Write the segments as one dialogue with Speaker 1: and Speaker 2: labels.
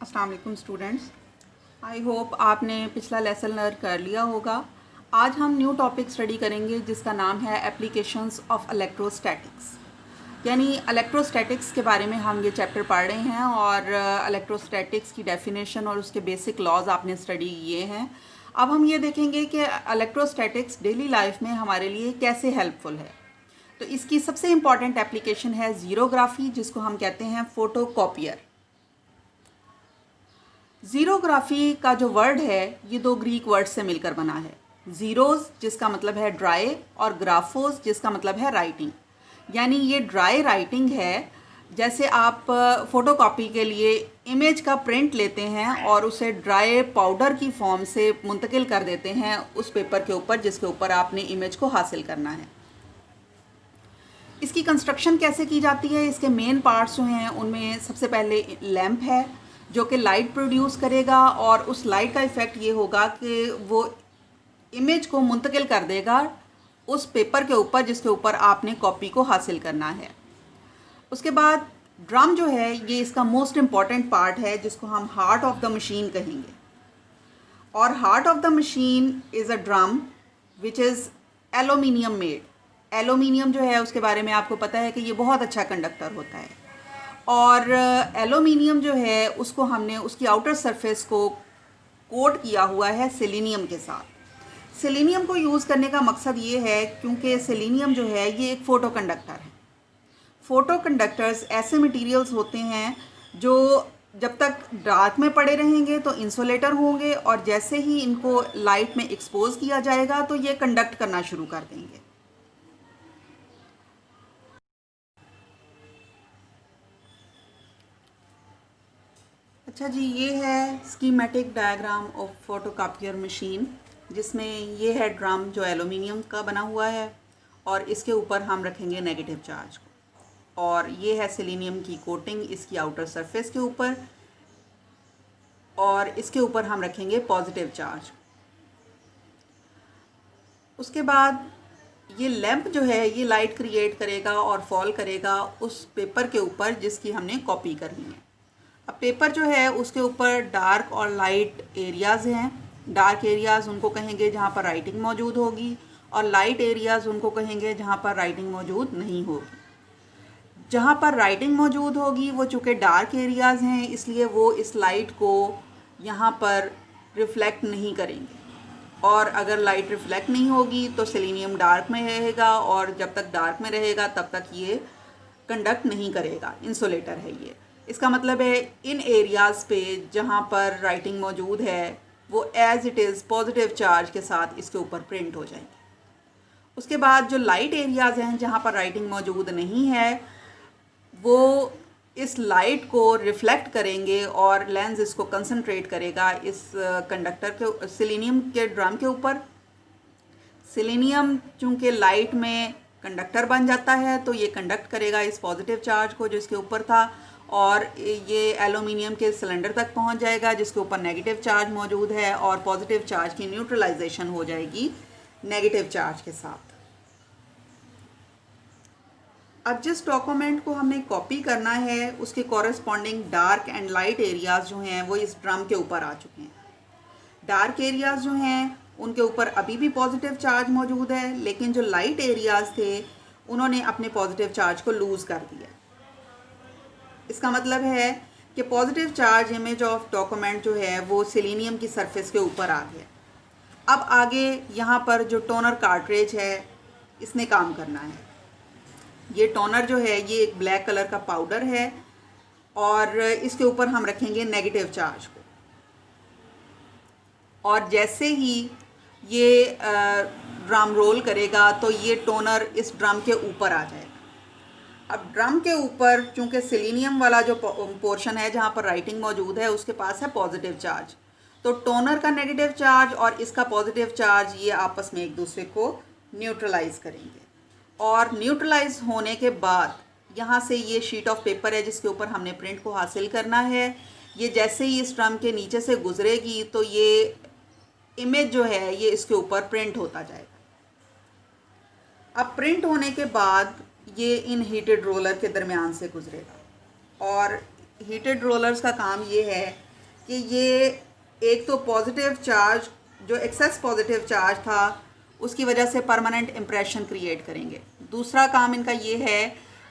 Speaker 1: अस्सलाम वालेकुम students. I hope आपने पिछला लेसन लर्न कर लिया होगा। आज हम न्यू टॉपिक स्टडी करेंगे जिसका नाम है एप्लीकेशंस ऑफ इलेक्ट्रोस्टैटिक्स। यानी इलेक्ट्रोस्टैटिक्स के बारे में हम ये चैप्टर पढ़ रहे हैं और इलेक्ट्रोस्टैटिक्स की डेफिनेशन और उसके बेसिक लॉज आपने स्टडी किए हैं। अब हम ये देखेंगे कि इलेक्ट्रोस्टैटिक्स डेली लाइफ में हमारे लिए कैसे हेल्पफुल है। तो इसकी सबसे इम्पॉर्टेंट एप्लीकेशन है ज़ीरोग्राफी, जिसको हम कहते हैं फ़ोटोकॉपियर। ज़ीरोग्राफी का जो वर्ड है ये दो ग्रीक वर्ड से मिलकर बना है। ज़ीरोज़ जिसका मतलब है ड्राई और ग्राफोस जिसका मतलब है राइटिंग। यानी ये ड्राई राइटिंग है। जैसे आप फ़ोटोकॉपी के लिए इमेज का प्रिंट लेते हैं और उसे ड्राई पाउडर की फॉर्म से मुंतकिल कर देते हैं उस पेपर के ऊपर जिसके ऊपर आपने इमेज को हासिल करना है। इसकी कंस्ट्रक्शन कैसे की जाती है, इसके मेन पार्ट्स जो हैं उनमें सबसे पहले लैंप है जो कि लाइट प्रोड्यूस करेगा और उस लाइट का इफ़ेक्ट ये होगा कि वो इमेज को मुंतकिल कर देगा उस पेपर के ऊपर जिसके ऊपर आपने कॉपी को हासिल करना है। उसके बाद ड्रम जो है ये इसका मोस्ट इम्पॉर्टेंट पार्ट है जिसको हम हार्ट ऑफ द मशीन कहेंगे। और heart of the machine is a drum which is aluminium made. Aluminium जो है उसके बारे में आपको पता है कि ये बहुत अच्छा कंडक्टर होता है और एलुमिनियम जो है उसको हमने उसकी आउटर सरफेस को कोट किया हुआ है सेलेनियम के साथ। सेलेनियम को यूज़ करने का मकसद ये है क्योंकि सेलेनियम जो है ये एक फ़ोटो कंडक्टर है। फ़ोटो कंडक्टर्स ऐसे मटेरियल्स होते हैं जो जब तक डार्क में पड़े रहेंगे तो इंसुलेटर होंगे और जैसे ही इनको लाइट में एक्सपोज किया जाएगा तो ये कंडक्ट करना शुरू कर देंगे। अच्छा जी, ये है schematic diagram of photocopier machine, जिसमें ये है ड्रम जो एलुमिनियम का बना हुआ है और इसके ऊपर हम रखेंगे नेगेटिव चार्ज को, और ये है सेलेनियम की कोटिंग इसकी आउटर सरफेस के ऊपर और इसके ऊपर हम रखेंगे पॉजिटिव चार्ज। उसके बाद ये लैंप जो है ये लाइट क्रिएट करेगा और फॉल करेगा उस पेपर के ऊपर जिसकी हमने कॉपी करनी है। अब पेपर जो है उसके ऊपर डार्क और लाइट एरियाज़ हैं। डार्क एरियाज़ उनको कहेंगे जहाँ पर राइटिंग मौजूद होगी और लाइट एरियाज़ उनको कहेंगे जहाँ पर राइटिंग मौजूद नहीं होगी। जहाँ पर राइटिंग मौजूद होगी वो चूँकि डार्क एरियाज़ हैं इसलिए वो इस लाइट को यहाँ पर रिफ़्लेक्ट नहीं करेंगे, और अगर लाइट रिफ़्लेक्ट नहीं होगी तो सेलेनियम डार्क में रहेगा और जब तक डार्क में रहेगा तब तक ये कंडक्ट नहीं करेगा, इंसुलेटर है ये। इसका मतलब है इन एरियाज़ पे जहाँ पर राइटिंग मौजूद है वो as it is positive charge के साथ इसके ऊपर प्रिंट हो जाएंगे। उसके बाद जो लाइट एरियाज़ हैं जहाँ पर राइटिंग मौजूद नहीं है वो इस लाइट को रिफ़्लेक्ट करेंगे और लेंस इसको कंसंट्रेट करेगा इस कंडक्टर के सेलेनियम के ड्रम के ऊपर। सेलेनियम चूँकि लाइट में कंडक्टर बन जाता है तो ये कंडक्ट करेगा इस पॉजिटिव चार्ज को जो इसके ऊपर था, और ये एलुमिनियम के सिलेंडर तक पहुंच जाएगा जिसके ऊपर नेगेटिव चार्ज मौजूद है और पॉजिटिव चार्ज की न्यूट्रलाइजेशन हो जाएगी नेगेटिव चार्ज के साथ। अब जिस डॉक्यूमेंट को हमने कॉपी करना है उसके corresponding dark and light areas जो हैं वो इस ड्रम के ऊपर आ चुके हैं। डार्क एरियाज़ जो हैं उनके ऊपर अभी भी पॉजिटिव चार्ज मौजूद है, लेकिन जो लाइट एरियाज़ थे उन्होंने अपने पॉजिटिव चार्ज को लूज़ कर दिया। इसका मतलब है कि positive charge image of document जो है वो सेलेनियम की सरफेस के ऊपर आ गया। अब आगे यहाँ पर जो टोनर कार्ट्रिज है इसने काम करना है। ये टोनर जो है ये एक ब्लैक कलर का पाउडर है और इसके ऊपर हम रखेंगे नेगेटिव चार्ज को, और जैसे ही ये ड्रम रोल करेगा तो ये टोनर इस ड्रम के ऊपर आ जाएगा। अब ड्रम के ऊपर चूँकि सेलेनियम वाला जो पोर्शन है जहाँ पर राइटिंग मौजूद है उसके पास है पॉजिटिव चार्ज, तो टोनर का नेगेटिव चार्ज और इसका पॉजिटिव चार्ज ये आपस में एक दूसरे को न्यूट्रलाइज करेंगे, और न्यूट्रलाइज होने के बाद यहाँ से ये शीट ऑफ पेपर है जिसके ऊपर हमने प्रिंट को हासिल करना है, ये जैसे ही इस ड्रम के नीचे से गुजरेगी तो ये इमेज जो है ये इसके ऊपर प्रिंट होता जाएगा। अब प्रिंट होने के बाद ये इन हीटेड रोलर के दरमियान से गुजरेगा, और हीटेड रोलर्स का काम ये है कि ये एक तो पॉजिटिव चार्ज, जो एक्सेस पॉजिटिव चार्ज था, उसकी वजह से परमानेंट इम्प्रेशन क्रिएट करेंगे। दूसरा काम इनका ये है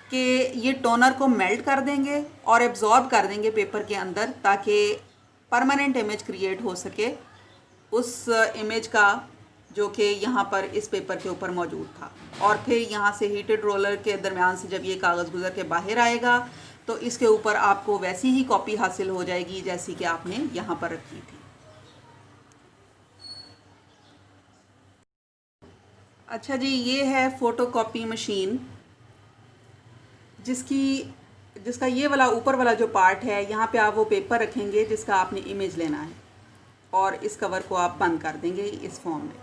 Speaker 1: कि ये टोनर को मेल्ट कर देंगे और एब्जॉर्ब कर देंगे पेपर के अंदर, ताकि परमानेंट इमेज क्रिएट हो सके उस इमेज का जो कि यहाँ पर इस पेपर के ऊपर मौजूद था। और फिर यहाँ से हीटेड रोलर के दरमियान से जब ये कागज़ गुजर के बाहर आएगा तो इसके ऊपर आपको वैसी ही कॉपी हासिल हो जाएगी जैसी कि आपने यहाँ पर रखी थी। अच्छा जी, ये है फ़ोटोकॉपी मशीन, जिसका ये वाला ऊपर वाला जो पार्ट है, यहाँ पे आप वो पेपर रखेंगे जिसका आपने इमेज लेना है और इस कवर को आप बंद कर देंगे इस फॉर्म में,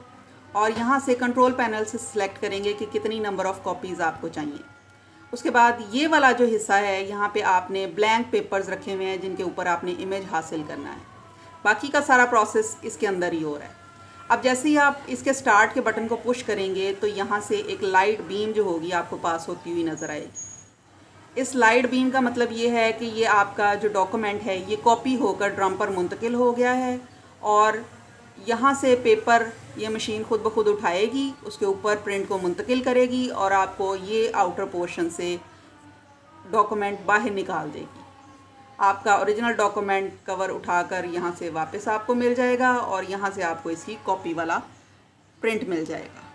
Speaker 1: और यहाँ से कंट्रोल पैनल से सिलेक्ट करेंगे कि कितनी नंबर ऑफ़ कॉपीज़ आपको चाहिए। उसके बाद ये वाला जो हिस्सा है, यहाँ पे आपने ब्लैंक पेपर्स रखे हुए हैं जिनके ऊपर आपने इमेज हासिल करना है। बाकी का सारा प्रोसेस इसके अंदर ही हो रहा है। अब जैसे ही आप इसके स्टार्ट के बटन को पुश करेंगे तो यहाँ से एक लाइट बीम जो होगी आपको पास होती हुई नज़र आएगी। इस लाइट बीम का मतलब ये है कि ये आपका जो डॉक्यूमेंट है ये कॉपी होकर ड्रम पर मुंतकिल हो गया है, और यहाँ से पेपर ये मशीन खुद ब खुद उठाएगी, उसके ऊपर प्रिंट को मुंतकिल करेगी और आपको ये आउटर पोर्शन से डॉक्यूमेंट बाहर निकाल देगी। आपका ओरिजिनल डॉक्यूमेंट कवर उठाकर यहाँ से वापस आपको मिल जाएगा और यहाँ से आपको इसकी कॉपी वाला प्रिंट मिल जाएगा।